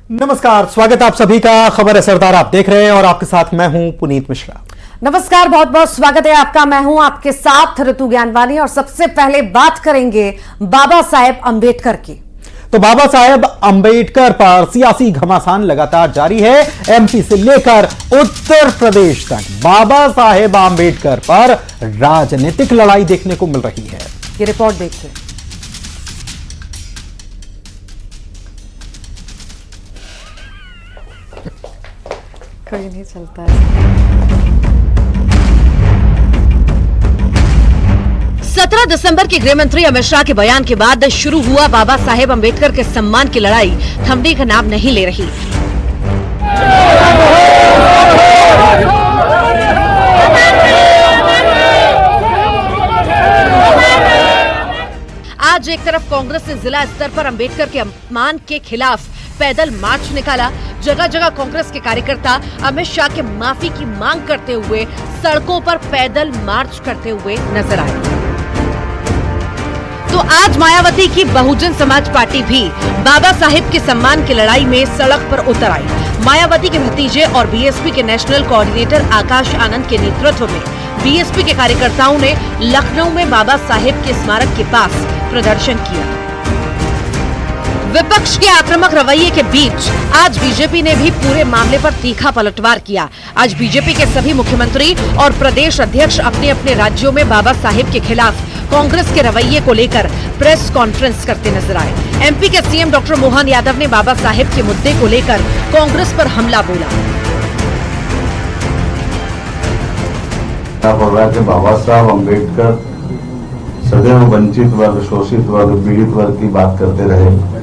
नमस्कार, स्वागत आप सभी का। खबर है सरदार आप देख रहे हैं और आपके साथ मैं हूं पुनीत मिश्रा। नमस्कार, बहुत बहुत स्वागत है आपका। मैं हूं आपके साथ ऋतु ज्ञानवानी और सबसे पहले बात करेंगे बाबा साहेब अंबेडकर की। तो बाबा साहेब अंबेडकर पर सियासी घमासान लगातार जारी है। एमपी से लेकर उत्तर प्रदेश तक बाबा साहेब अंबेडकर पर राजनीतिक लड़ाई देखने को मिल रही है। ये रिपोर्ट देखिए। कोई नहीं चलता है। 17 दिसंबर के गृह मंत्री अमित शाह के बयान के बाद शुरू हुआ बाबा साहेब अंबेडकर के सम्मान की लड़ाई थमने का नाम नहीं ले रही। आज एक तरफ कांग्रेस ने जिला स्तर पर अंबेडकर के अपमान के खिलाफ पैदल मार्च निकाला। जगह जगह कांग्रेस के कार्यकर्ता अमित शाह के माफी की मांग करते हुए सड़कों पर पैदल मार्च करते हुए नजर आए। तो आज मायावती की बहुजन समाज पार्टी भी बाबा साहेब के सम्मान की लड़ाई में सड़क पर उतर आई। मायावती के भतीजे और बीएसपी के नेशनल कोऑर्डिनेटर आकाश आनंद के नेतृत्व में बीएसपी के कार्यकर्ताओं ने लखनऊ में बाबा साहेब के स्मारक के पास प्रदर्शन किया। विपक्ष के आक्रामक रवैये के बीच आज बीजेपी ने भी पूरे मामले पर तीखा पलटवार किया। आज बीजेपी के सभी मुख्यमंत्री और प्रदेश अध्यक्ष अपने अपने राज्यों में बाबा साहेब के खिलाफ कांग्रेस के रवैये को लेकर प्रेस कॉन्फ्रेंस करते नजर आए। एमपी के सीएम डॉक्टर मोहन यादव ने बाबा साहेब के मुद्दे को लेकर कांग्रेस पर हमला बोला। बाबा साहब अम्बेडकर सदैव वंचित वर्ग, शोषित वर्ग, पीड़ित वर्ग की बात करते रहे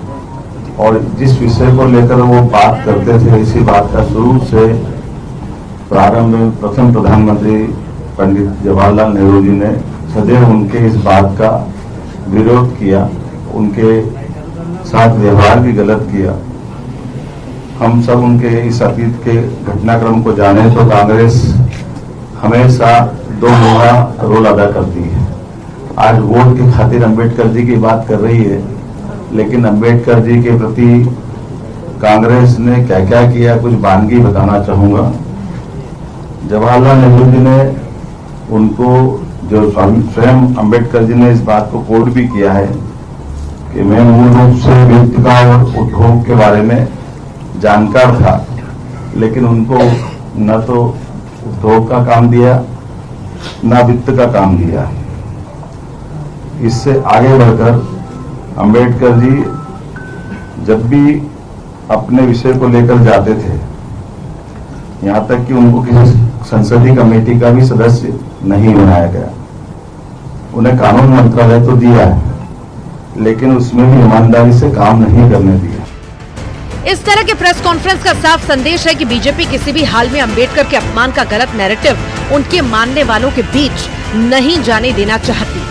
और जिस विषय को लेकर वो बात करते थे, इसी बात का शुरू से प्रारंभ में प्रथम प्रधानमंत्री पंडित जवाहरलाल नेहरू जी ने सदैव उनके इस बात का विरोध किया, उनके साथ व्यवहार भी गलत किया। हम सब उनके इस अतीत के घटनाक्रम को जाने तो कांग्रेस हमेशा दो मुहा रोल अदा करती है। आज वोट की खातिर अंबेडकर जी की बात कर रही है, लेकिन अंबेडकर जी के प्रति कांग्रेस ने क्या क्या किया, कुछ वानगी बताना चाहूंगा। जवाहरलाल नेहरू जी ने उनको, जो स्वयं अंबेडकर जी ने इस बात को कोट भी किया है कि मैं मूल रूप से वित्त का और उद्योग के बारे में जानकार था, लेकिन उनको न तो उद्योग का काम दिया न वित्त का काम दिया। इससे आगे बढ़कर अंबेडकर जी जब भी अपने विषय को लेकर जाते थे, यहाँ तक कि उनको किसी संसदीय कमेटी का भी सदस्य नहीं बनाया गया। उन्हें कानून मंत्रालय तो दिया है, लेकिन उसमें भी ईमानदारी से काम नहीं करने दिया। इस तरह के प्रेस कॉन्फ्रेंस का साफ संदेश है कि बीजेपी किसी भी हाल में अंबेडकर के अपमान का गलत नैरेटिव उनके मानने वालों के बीच नहीं जाने देना चाहती।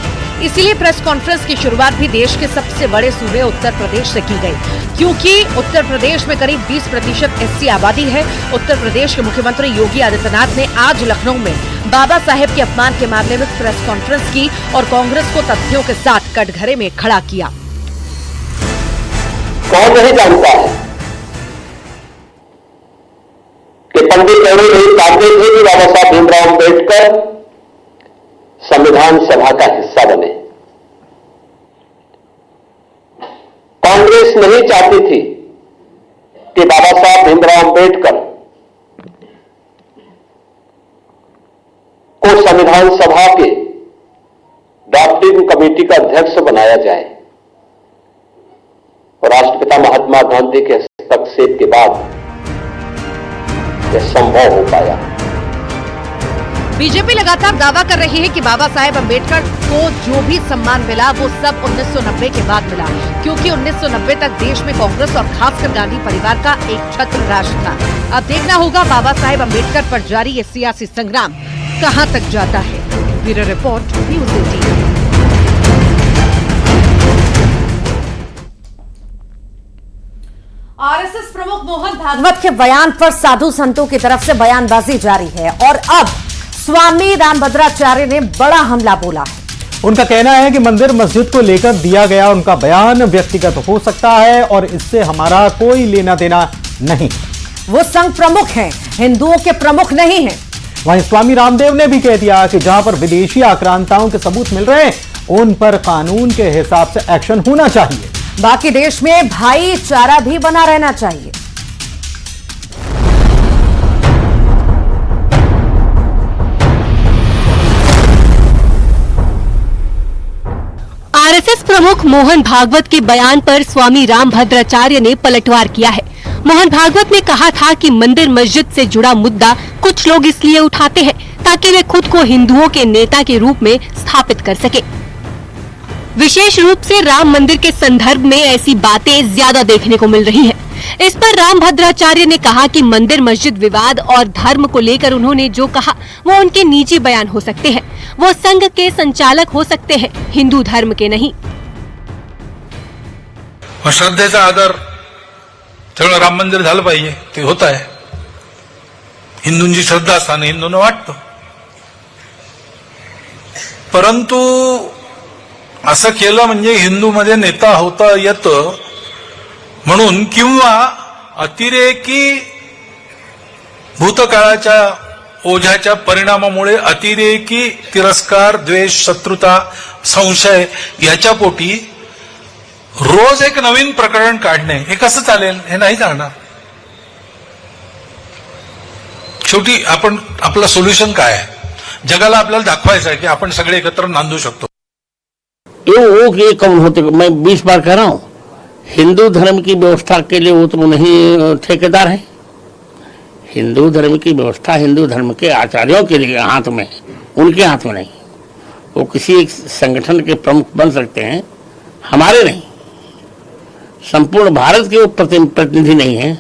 इसीलिए प्रेस कॉन्फ्रेंस की शुरुआत भी देश के सबसे बड़े सूबे उत्तर प्रदेश से की गई, क्योंकि उत्तर प्रदेश में करीब 20% एससी आबादी है। उत्तर प्रदेश के मुख्यमंत्री योगी आदित्यनाथ ने आज लखनऊ में बाबा साहेब के अपमान के मामले में प्रेस कॉन्फ्रेंस की और कांग्रेस को तथ्यों के साथ कटघरे में खड़ा किया। कौन नहीं जानता है कि पंडित नेहरू यही चाहते थे कि बाबा साहब भीमराव अम्बेडकर संविधान सभा का हिस्सा बने। कांग्रेस नहीं चाहती थी कि बाबा साहब भीमराव अम्बेडकर को संविधान सभा के ड्राफ्टिंग कमेटी का अध्यक्ष बनाया जाए और राष्ट्रपिता महात्मा गांधी के हस्तक्षेप के बाद यह संभव हो पाया। बीजेपी लगातार दावा कर रही है कि बाबा साहेब अंबेडकर को जो भी सम्मान मिला वो सब 1990 के बाद मिला, क्योंकि 1990 तक देश में कांग्रेस और खासकर गांधी परिवार का एक छत्र राज था। अब देखना होगा बाबा साहेब अंबेडकर पर जारी ये सियासी संग्राम कहां तक जाता है। Bureau report, news 18। आरएसएस प्रमुख मोहन भागवत के बयान पर साधु संतों की तरफ से बयानबाजी जारी है और अब स्वामी रामभद्राचार्य ने बड़ा हमला बोला है। उनका कहना है कि मंदिर मस्जिद को लेकर दिया गया उनका बयान व्यक्तिगत हो सकता है और इससे हमारा कोई लेना देना नहीं। वो संघ प्रमुख हैं, हिंदुओं के प्रमुख नहीं हैं। वहीं स्वामी रामदेव ने भी कह दिया कि जहां पर विदेशी आक्रांताओं के सबूत मिल रहे हैं उन पर कानून के हिसाब से एक्शन होना चाहिए। बाकी देश में भाईचारा भी बना रहना चाहिए। आरएसएस प्रमुख मोहन भागवत के बयान पर स्वामी रामभद्राचार्य ने पलटवार किया है। मोहन भागवत ने कहा था कि मंदिर मस्जिद से जुड़ा मुद्दा कुछ लोग इसलिए उठाते हैं ताकि वे खुद को हिंदुओं के नेता के रूप में स्थापित कर सके। विशेष रूप से राम मंदिर के संदर्भ में ऐसी बातें ज्यादा देखने को मिल रही हैं। इस पर रामभद्राचार्य ने कहा कि मंदिर मस्जिद विवाद और धर्म को लेकर उन्होंने जो कहा वो उनके निजी बयान हो सकते हैं। वो संघ के संचालक हो सकते हैं, हिंदू धर्म के नहीं। श्रद्धेचा आदर सगळं राम मंदिर झालं पाहिजे ते होत आहे। हिंदूंची श्रद्धा असताना हिंदूंना वाटतं, परंतु असं केलं म्हणजे हिंदूमध्ये नेता होता येतं म्हणून किंवा अतिरेकी भूतकाळाच्या ओझ्याच्या परिणामामुळे अतिरेकी तिरस्कार, द्वेष, शत्रुता, संशय याच्या पोटी रोज एक नवीन प्रकरण काढणे हे कसं चालेल? हे नाही चालणार। शेवटी आपण आपलं सोल्युशन काय आहे? जगाला आपल्याला दाखवायचं आहे की आपण सगळे एकत्र नांदू शकतो। ये कौन होते? मैं 20 बार कह रहा हूं, हिंदू धर्म की व्यवस्था के लिए वो तो नहीं ठेकेदार है। हिंदू धर्म की व्यवस्था हिंदू धर्म के आचार्यों के लिए हाथ में, उनके हाथ में नहीं। वो किसी एक संगठन के प्रमुख बन सकते हैं, हमारे नहीं। संपूर्ण भारत के वो प्रतिनिधि नहीं है।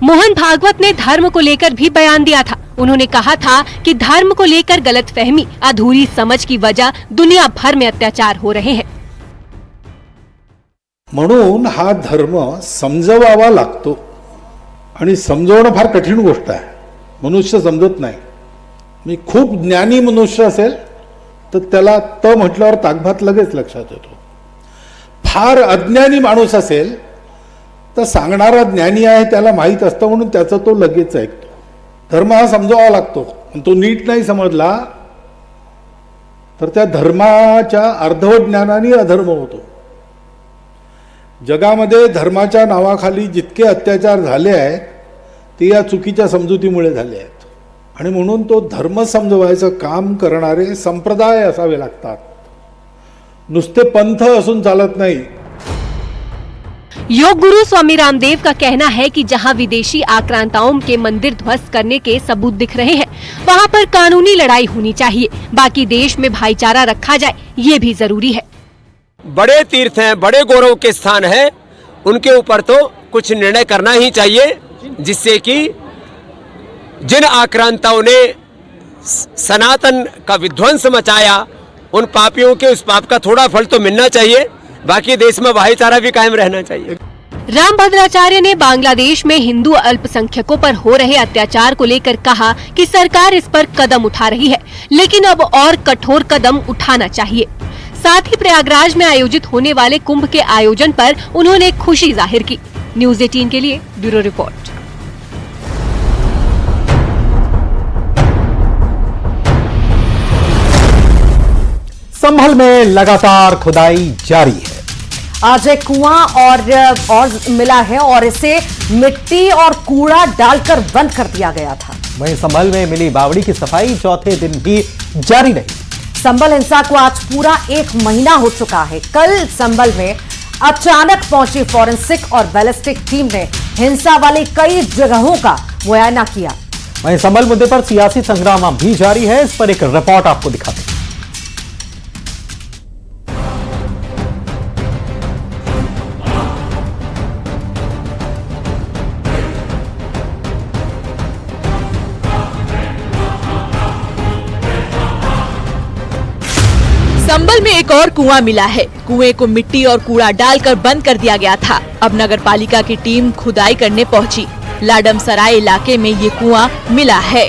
मोहन भागवत ने धर्म को लेकर भी बयान दिया था। उन्होंने कहा था कि धर्म को लेकर गलतफहमी, अधूरी समझ की वजह दुनिया भर में अत्याचार हो रहे हैं। म्हणून हा धर्म समजवावा लागतो आणि समजवणं फार कठीण गोष्ट आहे। मनुष्य समजत नाही। मी खूप ज्ञानी मनुष्य असेल तर त्याला त म्हटल्यावर ताकभात लगेच लक्षात येतो। फार अज्ञानी माणूस असेल तर सांगणारा ज्ञानी आहे त्याला माहित असतं म्हणून त्याचं तो लगेच ऐकतो। धर्म हा समजावा लागतो, पण तो नीट नाही समजला तर त्या धर्माच्या अर्धवट ज्ञानाने अधर्म होतो। जगामध्ये धर्माच्या नावाखाली जितके अत्याचार झाले आहेत ते या चुकीच्या समजुतीमुळे झाले आहेत आणि म्हणून तो धर्म समजवायचं काम करणारे संप्रदाय असावे लागतात। नुसते पंथ असून चालत नाही। योग गुरु स्वामी रामदेव का कहना है कि जहां विदेशी आक्रांताओं के मंदिर ध्वस्त करने के सबूत दिख रहे हैं वहां पर कानूनी लड़ाई होनी चाहिए। बाकी देश में भाईचारा रखा जाए, ये भी जरूरी है। बड़े तीर्थ हैं, बड़े गौरव के स्थान हैं, उनके ऊपर तो कुछ निर्णय करना ही चाहिए जिससे कि जिन आक्रांताओं ने सनातन का विध्वंस मचाया उन पापियों के उस पाप का थोड़ा फल तो मिलना चाहिए। बाकी देश में भाईचारा भी कायम रहना चाहिए। रामभद्राचार्य ने बांग्लादेश में हिंदू अल्पसंख्यकों पर हो रहे अत्याचार को लेकर कहा कि सरकार इस पर कदम उठा रही है, लेकिन अब और कठोर कदम उठाना चाहिए। साथ ही प्रयागराज में आयोजित होने वाले कुंभ के आयोजन पर उन्होंने खुशी जाहिर की। न्यूज़ 18 के लिए ब्यूरो रिपोर्ट। संभल में लगातार खुदाई जारी है। आज एक कुआं और मिला है और इसे मिट्टी और कूड़ा डालकर बंद कर दिया गया था। वहीं संभल में मिली बावड़ी की सफाई चौथे दिन भी जारी रही। संभल हिंसा को आज पूरा 1 महीना हो चुका है। कल संभल में अचानक पहुंची फॉरेंसिक और बैलिस्टिक टीम ने हिंसा वाली कई जगहों का मुआयना किया। वहीं संभल मुद्दे पर सियासी संग्राम भी जारी है। इस पर एक रिपोर्ट आपको दिखाते हैं। संभल में एक और कुआं मिला है। कुएं को मिट्टी और कूड़ा डालकर बंद कर दिया गया था। अब नगर पालिका की टीम खुदाई करने पहुंची। लाडम सराय इलाके में ये कुआं मिला है।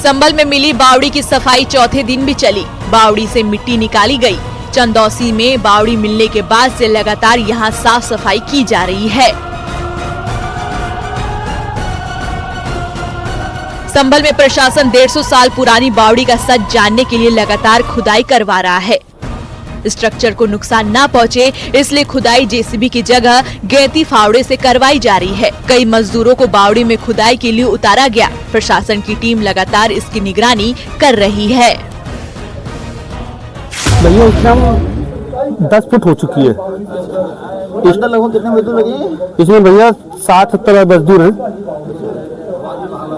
संभल में मिली बावड़ी की सफाई चौथे दिन भी चली। बावड़ी से मिट्टी निकाली गई। चंदौसी में बावड़ी मिलने के बाद से लगातार यहां साफ सफाई की जा रही है। संभल में प्रशासन 150 साल पुरानी बावड़ी का सच जानने के लिए लगातार खुदाई करवा रहा है। स्ट्रक्चर को नुकसान न पहुंचे इसलिए खुदाई जेसीबी की जगह गैती फावड़े से करवाई जा रही है। कई मजदूरों को बावड़ी में खुदाई के लिए उतारा गया। प्रशासन की टीम लगातार इसकी निगरानी कर रही है। भैया इसमें 10 फुट हो चुकी है। इसमें लगभग कितने मजदूर लगे? इसमें भैया 60-70 मजदूर हैं।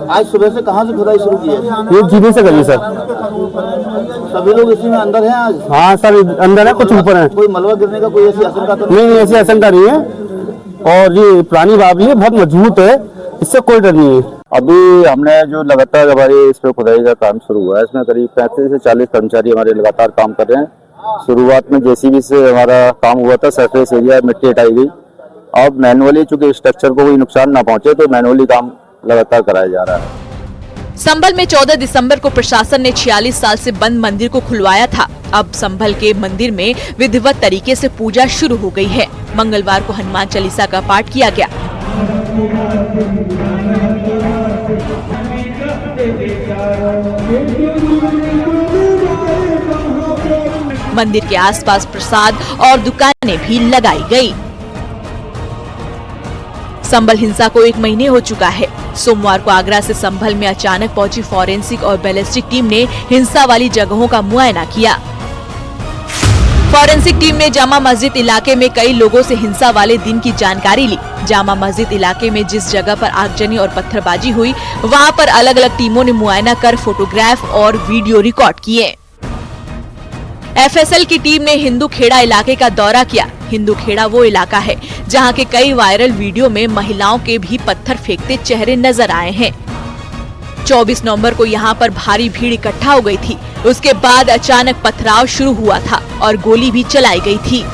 आज सुबह से कहाँ से खुदाई शुरू की है? ये जीने से करी सर। सभी लोग इसी में अंदर हैं आज? हाँ सर, अंदर है, कुछ ऊपर है। कोई मलबा गिरने का कोई ऐसी आशंका तो नहीं? ऐसी आशंका नहीं है। और ये पुरानी बावड़ी है, बहुत मजबूत है, इससे कोई डर नहीं है। अभी हमने जो लगातार हमारे इस पे खुदाई का काम शुरू हुआ है, इसमें करीब 35 से 40 कर्मचारी हमारे लगातार काम कर रहे हैं। शुरुआत में जेसीबी से हमारा काम हुआ था, सरफेस एरिया मिट्टी हटाई गई। अब मैनुअली, चूंकि स्ट्रक्चर को कोई नुकसान ना पहुंचे, तो मैनुअली काम लगातार कराया जा रहा है। संभल में 14 दिसंबर को प्रशासन ने 46 साल से बंद मंदिर को खुलवाया था। अब संभल के मंदिर में विधिवत तरीके से पूजा शुरू हो गई है। मंगलवार को हनुमान चालीसा का पाठ किया गया। मंदिर के आसपास प्रसाद और दुकानें भी लगाई गई। संभल हिंसा को 1 महीने हो चुका है। सोमवार को आगरा से संभल में अचानक पहुंची फॉरेंसिक और बैलिस्टिक टीम ने हिंसा वाली जगहों का मुआयना किया। फॉरेंसिक टीम ने जामा मस्जिद इलाके में कई लोगों से हिंसा वाले दिन की जानकारी ली। जामा मस्जिद इलाके में जिस जगह पर आगजनी और पत्थरबाजी हुई, वहां पर अलग अलग टीमों ने मुआयना कर फोटोग्राफ और वीडियो रिकॉर्ड किए। एफएसएल की टीम ने हिंदू खेड़ा इलाके का दौरा किया। हिंदू खेड़ा वो इलाका है जहां के कई वायरल वीडियो में महिलाओं के भी पत्थर फेंकते चेहरे नजर आए हैं। 24 नवंबर को यहां पर भारी भीड़ इकट्ठा हो गई थी। उसके बाद अचानक पथराव शुरू हुआ था और गोली भी चलाई गई थी।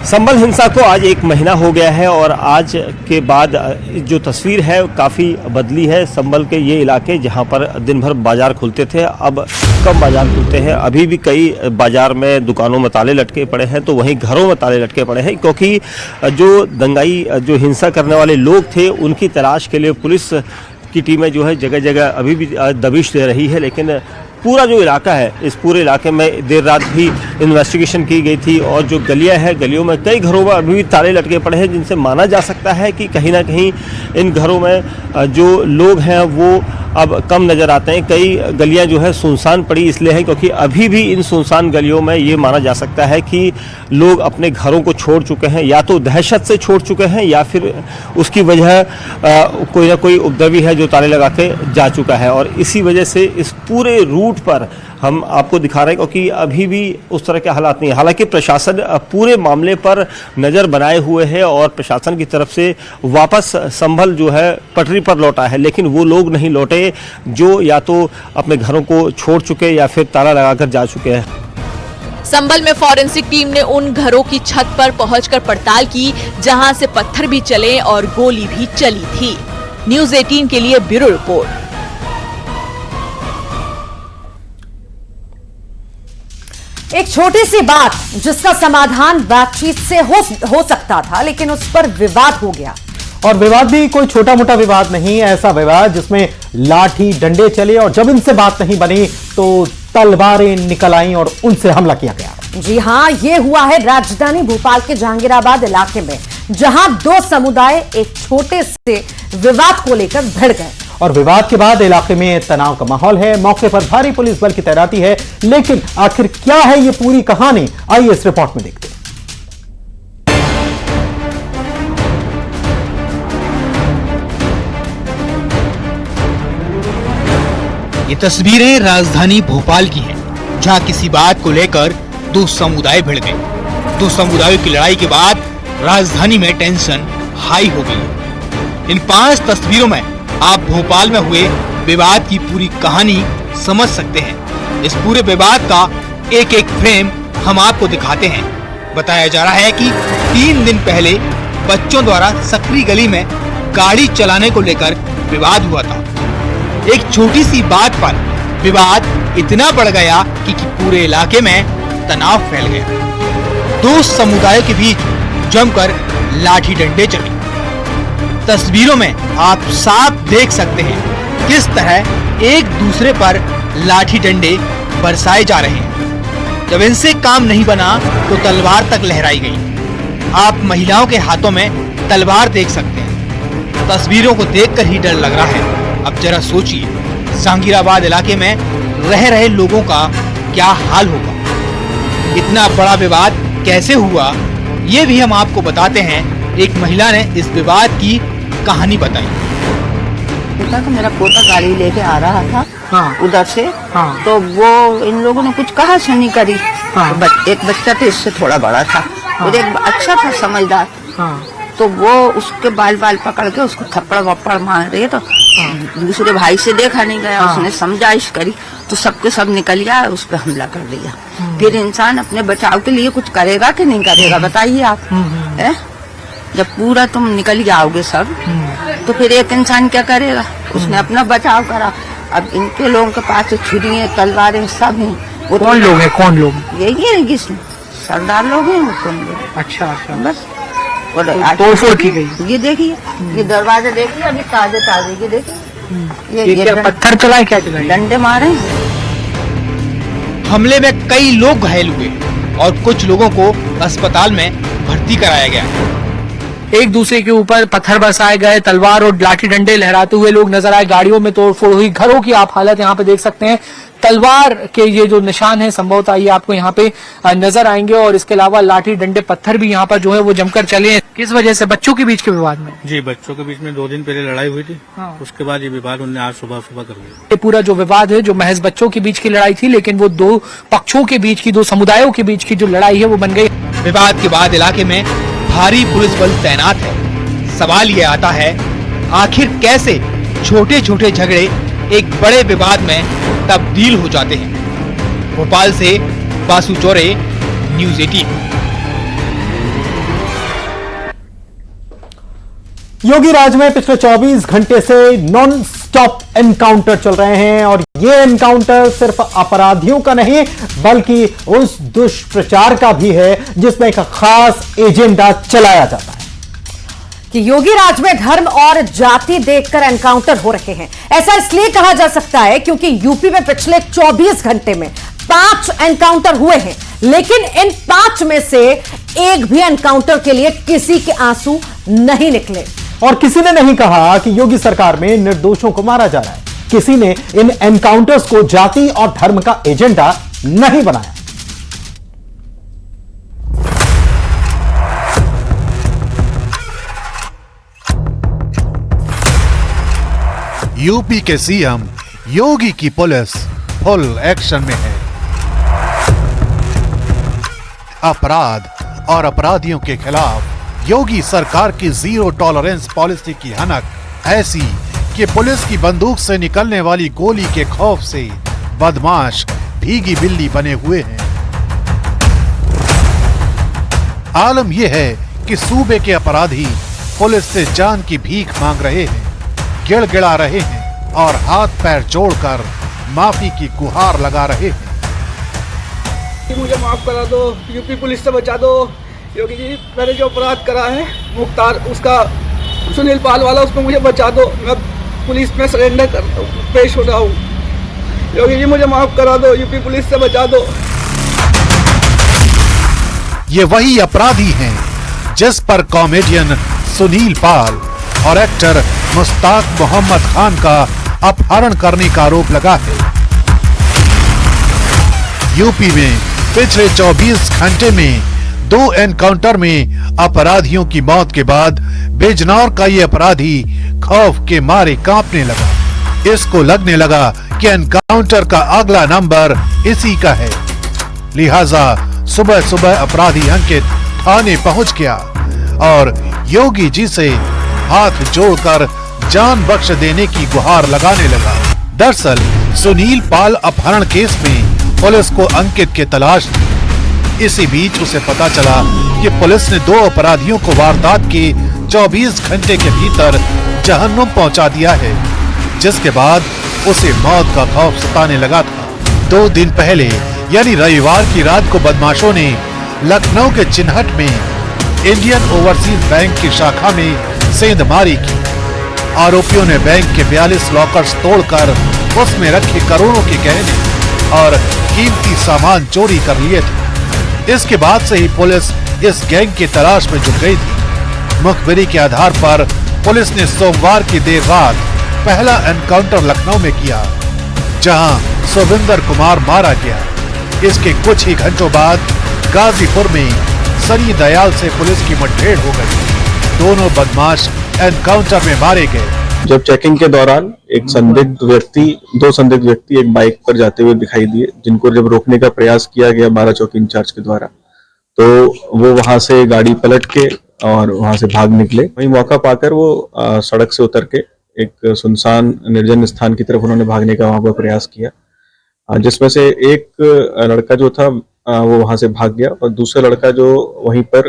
संभल हिंसा को आज 1 महीना हो गया है और आज के बाद जो तस्वीर है काफ़ी बदली है। संभल के ये इलाके जहां पर दिन भर बाजार खुलते थे, अब कम बाजार खुलते हैं। अभी भी कई बाजार में दुकानों में ताले लटके पड़े हैं, तो वहीं घरों में ताले लटके पड़े हैं, क्योंकि जो दंगाई जो हिंसा करने वाले लोग थे उनकी तलाश के लिए पुलिस की टीमें जो है जगह जगह अभी भी दबिश दे रही है। लेकिन पूरा जो इलाका है, इस पूरे इलाके में देर रात भी इन्वेस्टिगेशन की गई थी और जो गलियां हैं, गलियों में कई घरों में अभी भी ताले लटके पड़े हैं, जिनसे माना जा सकता है कि कहीं ना कहीं इन घरों में जो लोग हैं वो अब कम नज़र आते हैं। कई गलियां जो है सुनसान पड़ी इसलिए हैं क्योंकि अभी भी इन सुनसान गलियों में ये माना जा सकता है कि लोग अपने घरों को छोड़ चुके हैं, या तो दहशत से छोड़ चुके हैं या फिर उसकी वजह कोई ना कोई उपद्रवी है जो ताले लगा के जा चुका है। और इसी वजह से इस पूरे रूट पर हम आपको दिखा रहे हैं क्योंकि अभी भी उस तरह के हालात नहीं है। हालांकि प्रशासन पूरे मामले पर नज़र बनाए हुए है और प्रशासन की तरफ से वापस संभल जो है पटरी पर लौटा है, लेकिन वो लोग नहीं लौटे जो या तो अपने घरों को छोड़ चुके या फिर ताला लगाकर जा चुके हैं। संभल में फॉरेंसिक टीम ने उन घरों की छत पर पहुंचकर पड़ताल की जहां से पत्थर भी चले और गोली भी चली थी। न्यूज़ 18 के लिए ब्यूरो रिपोर्ट। एक छोटी सी बात जिसका समाधान बातचीत से हो सकता था, लेकिन उस पर विवाद हो गया। और विवाद भी कोई छोटा मोटा विवाद नहीं, ऐसा विवाद जिसमें लाठी डंडे चले और जब इनसे बात नहीं बनी तो तलवारें निकल आईं और उनसे हमला किया गया। जी हां, ये हुआ है राजधानी भोपाल के जहांगीराबाद इलाके में, जहां 2 समुदाय एक छोटे से विवाद को लेकर भिड़ गए। और विवाद के बाद इलाके में तनाव का माहौल है। मौके पर भारी पुलिस बल की तैनाती है, लेकिन आखिर क्या है ये पूरी कहानी, आइए इस रिपोर्ट में देखते हैं। ये तस्वीरें राजधानी भोपाल की हैं, जहां किसी बात को लेकर 2 समुदाय भिड़ गए। 2 समुदायों की लड़ाई के बाद राजधानी में टेंशन हाई हो गई। इन 5 तस्वीरों में आप भोपाल में हुए विवाद की पूरी कहानी समझ सकते हैं। इस पूरे विवाद का एक एक फ्रेम हम आपको दिखाते हैं। बताया जा रहा है कि 3 दिन पहले बच्चों द्वारा सकरी गली में गाड़ी चलाने को लेकर विवाद हुआ था। एक छोटी सी बात पर विवाद इतना बढ़ गया कि पूरे इलाके में तनाव फैल गया। दो समुदायों के बीच जमकर लाठी डंडे चले। तस्वीरों में आप साफ देख सकते हैं किस तरह एक दूसरे पर लाठी डंडे बरसाए जा रहे हैं। जब इनसे काम नहीं बना तो तलवार तक लहराई गई। आप महिलाओं के हाथों में तलवार देख सकते हैं। तस्वीरों को देखकर ही डर लग रहा है। अब जरा सोचिए, जहांगीराबाद इलाके में रह रहे लोगों का क्या हाल होगा। इतना बड़ा विवाद कैसे हुआ, ये भी हम आपको बताते हैं। एक महिला ने इस विवाद की कहानी बताई। तो मेरा पोता गाड़ी लेके आ रहा था उधर से, तो वो इन लोगों ने कुछ कहा सुनी करी। एक बच्चा तो इससे थोड़ा बड़ा था और एक अच्छा था समझदार, तो वो उसके बाल पकड़ के उसको थप्पड़ वप्पड़ मार रहे। तो दूसरे भाई से देखा नहीं गया, उसने समझाइश करी तो सबके सब निकल गया, उस पर हमला कर दिया। फिर इंसान अपने बचाव के लिए कुछ करेगा कि नहीं करेगा, बताइए आप। जब पूरा तुम निकल जाओगे सब, तो फिर एक इंसान क्या करेगा? उसने अपना बचाव करा। अब इनके लोगों के पास छुरियां तलवारें सब हैं। कौन लोग हैं? कौन लोग? यही है किसने सरदार लोग हैं वो। कौन लोग? अच्छा अच्छा, बस तोड़फोड़ की गई। ये देखिए, ये दरवाजा देखिए, अभी ताजे ये देखिए। ये क्या पत्थर चलाए, क्या चलाए? डंडे मारे। हमले में कई लोग घायल हुए और कुछ लोगों को अस्पताल में भर्ती कराया गया। एक दूसरे के ऊपर पत्थर बरसाए गए, तलवार और लाठी डंडे लहराते हुए लोग नजर आए। गाड़ियों में तोड़फोड़ हुई। घरों की आप हालत यहाँ पे देख सकते हैं। तलवार के ये जो निशान है संभवतः ये आपको यहाँ पे नजर आएंगे, और इसके अलावा लाठी डंडे पत्थर भी यहाँ पर जो है वो जमकर चले हैं। किस वजह से? बच्चों के बीच के विवाद में। जी, बच्चों के बीच में 2 दिन पहले लड़ाई हुई थी। उसके बाद ये विवाद उन्होंने आज सुबह कर दिया। ये पूरा जो विवाद है, जो महज बच्चों के बीच की लड़ाई थी, लेकिन वो दो पक्षों के बीच की, दो समुदायों के बीच की जो लड़ाई है वो बन गई। विवाद के बाद इलाके में भारी पुलिस बल तैनात है। सवाल ये आता है, आखिर कैसे छोटे छोटे झगड़े एक बड़े विवाद में तब्दील हो जाते हैं। भोपाल से बासु चौरे, न्यूज़ 18। योगी राज में पिछले 24 घंटे से नॉन स्टॉप एनकाउंटर चल रहे हैं, और ये एनकाउंटर सिर्फ अपराधियों का नहीं बल्कि उस दुष्प्रचार का भी है जिसमें एक खास एजेंडा चलाया जाता है कि योगी राज में धर्म और जाति देखकर एनकाउंटर हो रहे हैं। ऐसा इसलिए कहा जा सकता है क्योंकि यूपी में पिछले 24 घंटे में 5 एनकाउंटर हुए हैं, लेकिन इन 5 में से एक भी एनकाउंटर के लिए किसी के आंसू नहीं निकले। और किसी ने नहीं कहा कि योगी सरकार में निर्दोषों को मारा जा रहा है। किसी ने इन एनकाउंटर्स को जाति और धर्म का एजेंडा नहीं बनाया। यूपी के सीएम योगी की पुलिस फुल एक्शन में है। अपराध और अपराधियों के खिलाफ योगी सरकार की जीरो टॉलरेंस पॉलिसी की हनक ऐसी कि पुलिस की बंदूक से निकलने वाली गोली के खौफ से बदमाश भीगी बिल्ली बने हुए हैं। आलम यह है कि सूबे के अपराधी पुलिस से जान की भीख मांग रहे हैं, गिड़गिड़ा रहे हैं और हाथ पैर जोड़कर माफी की गुहार लगा रहे हैं। मुझे माफ करा दो, यूपी पुलिस से बचा दो। योगी जी, मैंने जो अपराध करा है मुख्तार, उसका सुनील पाल वाला, उसको मुझे बचा दो। मैं पुलिस में सरेंडर पेश हो रहा हूँ। योगी जी, मुझे माफ करा दो, यूपी पुलिस से बचा दो। ये वही अपराधी हैं जिस पर कॉमेडियन सुनील पाल और एक्टर मुश्ताक मोहम्मद खान का अपहरण करने का आरोप लगा है। यूपी में पिछले 24 घंटे में 2 एनकाउंटर में अपराधियों की मौत के बाद बिजनौर का ये अपराधी खौफ के मारे कांपने लगा। इसको लगने लगा कि एनकाउंटर का अगला नंबर इसी का है। लिहाजा सुबह सुबह अपराधी अंकित थाने पहुंच गया और योगी जी से हाथ जोड़कर जान बख्श देने की गुहार लगाने लगा। दरअसल सुनील पाल अपहरण केस में पुलिस को अंकित की तलाश थी। इसी बीच उसे पता चला कि पुलिस ने 2 अपराधियों को वारदात के 24 घंटे के भीतर जहन्नुम पहुंचा दिया है, जिसके बाद उसे मौत का खौफ सताने लगा था। 2 दिन पहले यानी रविवार की रात को बदमाशों ने लखनऊ के चिन्हट में इंडियन ओवरसीज बैंक की शाखा में सेंधमारी की। आरोपियों ने बैंक के 42 लॉकर्स तोड़कर उसमें रखे करोड़ों के गहने और कीमती सामान चोरी कर लिए थे। इसके बाद से ही पुलिस इस गैंग की तलाश में जुट गई थी। मुखबिरी के आधार पर पुलिस ने सोमवार की देर रात पहला एनकाउंटर लखनऊ में किया, जहां सुविंदर कुमार मारा गया। इसके कुछ ही घंटों बाद गाजीपुर में सनी दयाल से पुलिस की मुठभेड़ हो गई। दोनों बदमाश एनकाउंटर में मारे गए। जब चेकिंग के दौरान दो संदिग्ध व्यक्ति एक बाइक पर जाते हुए दिखाई दिए, जिनको जब रोकने का प्रयास किया गया 12 चौकी इंचार्ज के द्वारा, तो वो वहां से गाड़ी पलट के और वहां से भाग निकले। वहीं मौका पाकर वो सड़क से उतर के एक सुनसान निर्जन स्थान की तरफ उन्होंने भागने का वहां पर प्रयास किया, जिसमें से एक लड़का जो था वो वहां से भाग गया और दूसरा लड़का जो वहीं पर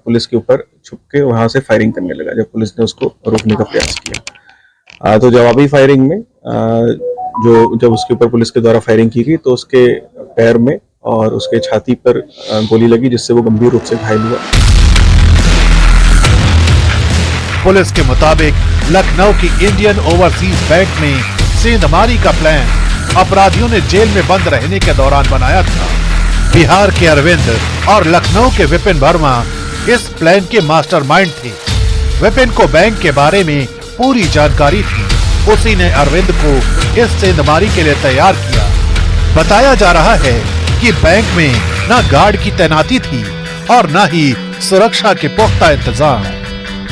पुलिस के ऊपर छुप के वहां से फायरिंग करने लगा जब पुलिस ने उसको रोकने का प्रयास किया। तो जवाबी फायरिंग में जब उसके ऊपर पुलिस के द्वारा फायरिंग की गई तो उसके पैर में और उसके छाती पर गोली लगी, जिससे वो गंभीर रूप से घायल हुआ। पुलिस के मुताबिक लखनऊ की इंडियन ओवरसीज बैंक में सेंधमारी का प्लान अपराधियों ने जेल में बंद रहने के दौरान बनाया था। बिहार के अरविंद और लखनऊ के विपिन वर्मा इस प्लान के मास्टरमाइंड थे। विपिन को बैंक के बारे में पूरी जानकारी थी, उसी ने अरविंद को इस सेंधमारी के लिए तैयार किया। बताया जा रहा है कि बैंक में न गार्ड की तैनाती थी और न ही सुरक्षा के पुख्ता इंतजाम।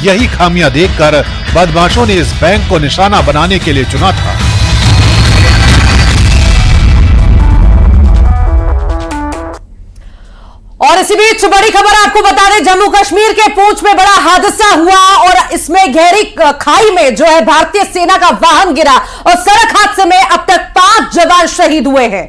यही खामियां देखकर बदमाशों ने इस बैंक को निशाना बनाने के लिए चुना था। और इसी बीच बड़ी खबर आपको बता दें, जम्मू कश्मीर के पूंछ में बड़ा हादसा हुआ और इसमें गहरी खाई में जो है भारतीय सेना का वाहन गिरा और सड़क हादसे में अब तक 5 जवान शहीद हुए हैं।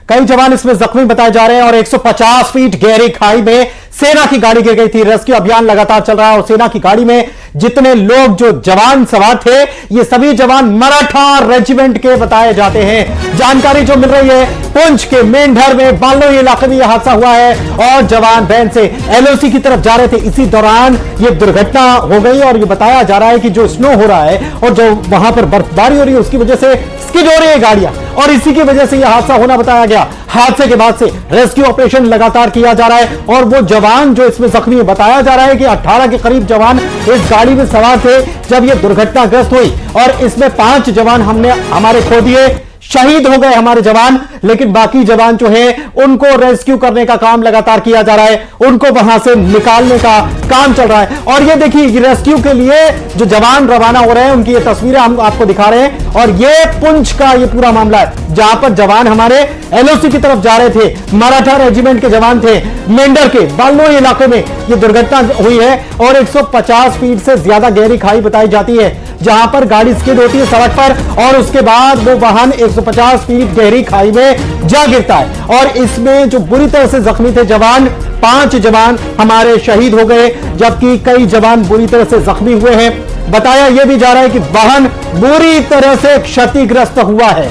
कई जवान इसमें जख्मी बताए जा रहे हैं और 150 फीट गहरी खाई में सेना की गाड़ी गिर गई थी। रेस्क्यू अभियान लगातार चल रहा है और सेना की गाड़ी में जितने लोग जो जवान सवार थे, ये सभी जवान मराठा रेजिमेंट के बताए जाते हैं। जानकारी जो मिल रही है, पुंछ के मेंढर में बालोई इलाके में यह हादसा हुआ है और जवान वैन से एलओसी की तरफ जा रहे थे। इसी दौरान ये दुर्घटना हो गई और ये बताया जा रहा है कि जो स्नो हो रहा है और जो वहां पर बर्फबारी हो रही है उसकी वजह से स्किड हो रही है गाड़ियां और इसी की वजह से यह हादसा होना बताया गया। हादसे के बाद से रेस्क्यू ऑपरेशन लगातार किया जा रहा है और वो जवान जो इसमें जख्मी है, बताया जा रहा है कि 18 के करीब जवान इस गाड़ी में सवार थे जब ये दुर्घटनाग्रस्त हुई और इसमें 5 जवान हमारे खो दिए, शहीद हो गए हमारे जवान, लेकिन बाकी जवान जो है उनको रेस्क्यू करने का काम लगातार किया जा रहा है, उनको वहां से निकालने का काम चल रहा है। और ये देखिए रेस्क्यू के लिए जो जवान रवाना हो रहे हैं उनकी ये तस्वीरें हम आपको दिखा रहे हैं और ये पुंछ का ये पूरा मामला है जहां पर जवान हमारे एलओसी की तरफ जा रहे थे। मराठा रेजिमेंट के जवान थे। मेंढर के बालोई इलाके में ये दुर्घटना हुई है और 150 फीट से ज्यादा गहरी खाई बताई जाती है जहां पर गाड़ी स्किड होती है सड़क पर और उसके बाद वो वाहन 150 फीट गहरी खाई में जा गिरता है और इसमें जो बुरी तरह से जख्मी थे जवान, 5 जवान हमारे शहीद हो गए जबकि कई जवान बुरी तरह से जख्मी हुए हैं। बताया यह भी जा रहा है कि वाहन बुरी तरह से क्षतिग्रस्त हुआ है।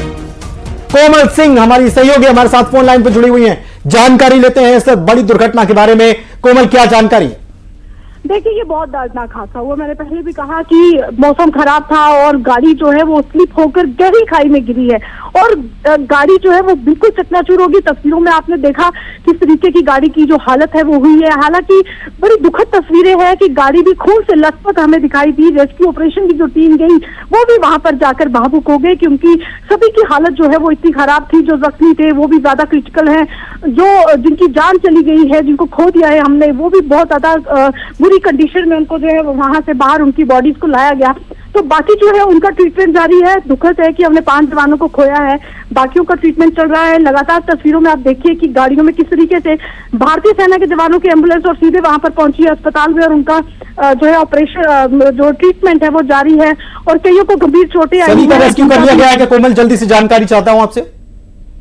कोमल सिंह हमारी सहयोगी हमारे साथ फोन लाइन पर जुड़ी हुई हैं, जानकारी लेते हैं इस बड़ी दुर्घटना के बारे में। कोमल, क्या जानकारी? देखिए, ये बहुत दर्दनाक हादसा हुआ। मैंने पहले भी कहा कि मौसम खराब था और गाड़ी जो है वो स्लिप होकर गहरी खाई में गिरी है और गाड़ी जो है वो बिल्कुल चकनाचूर होगी। तस्वीरों में आपने देखा किस तरीके की गाड़ी की जो हालत है वो हुई है। हालांकि बड़ी दुखद तस्वीरें हैं कि गाड़ी भी खून से लथपथ हमें दिखाई दी। रेस्क्यू ऑपरेशन की जो टीम गई वो भी वहां पर जाकर भावुक हो गए क्योंकि सभी की हालत जो है वो इतनी खराब थी। जो जख्मी थे वो भी ज्यादा क्रिटिकल है, जो जिनकी जान चली गई है, जिनको खो दिया है हमने, वो भी बहुत ज्यादा बुरी कंडीशन में उनको जो है वहां से बाहर उनकी बॉडीज को लाया गया। तो बाकी जो है उनका ट्रीटमेंट जारी है। दुखद है कि हमने 5 जवानों को खोया है, बाकियों का ट्रीटमेंट चल रहा है। लगातार तस्वीरों में आप देखिए कि गाड़ियों में किस तरीके से भारतीय सेना के जवानों की एम्बुलेंस और सीधे वहां पर पहुंची है अस्पताल में और उनका जो है ऑपरेशन जो ट्रीटमेंट है वो जारी है और कईयों को गंभीर चोटें आई हैं। रेस्क्यू कर लिया गया है। कोमल, जल्दी से जानकारी चाहता हूं आपसे।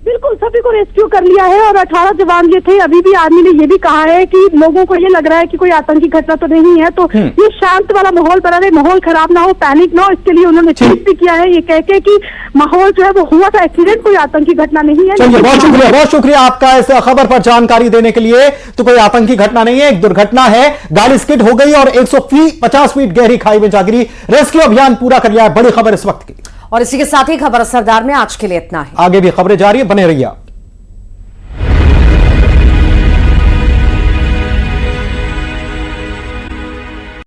बिल्कुल सभी को रेस्क्यू कर लिया है और 18 जवान ये थे। अभी भी आर्मी ने ये भी कहा है कि लोगों को ये लग रहा है कि कोई आतंकी घटना तो नहीं है, तो ये शांत वाला माहौल बना रहे, माहौल खराब ना हो, पैनिक ना हो, इसके लिए उन्होंने ट्वीट भी किया है ये कह के कि माहौल जो है वो हुआ था एक्सीडेंट, कोई आतंकी घटना नहीं है। चलिए, बहुत शुक्रिया आपका इस खबर पर जानकारी देने के लिए। तो कोई आतंकी घटना नहीं है, एक दुर्घटना है, गाड़ी स्किड हो गई और 150 फीट गहरी खाई में जा गिरी। रेस्क्यू अभियान पूरा कर लिया है, बड़ी खबर इस वक्त की। और इसी के साथ ही खबर असरदार में आज के लिए इतना है। आगे भी खबरें जारी है, बने रहिए।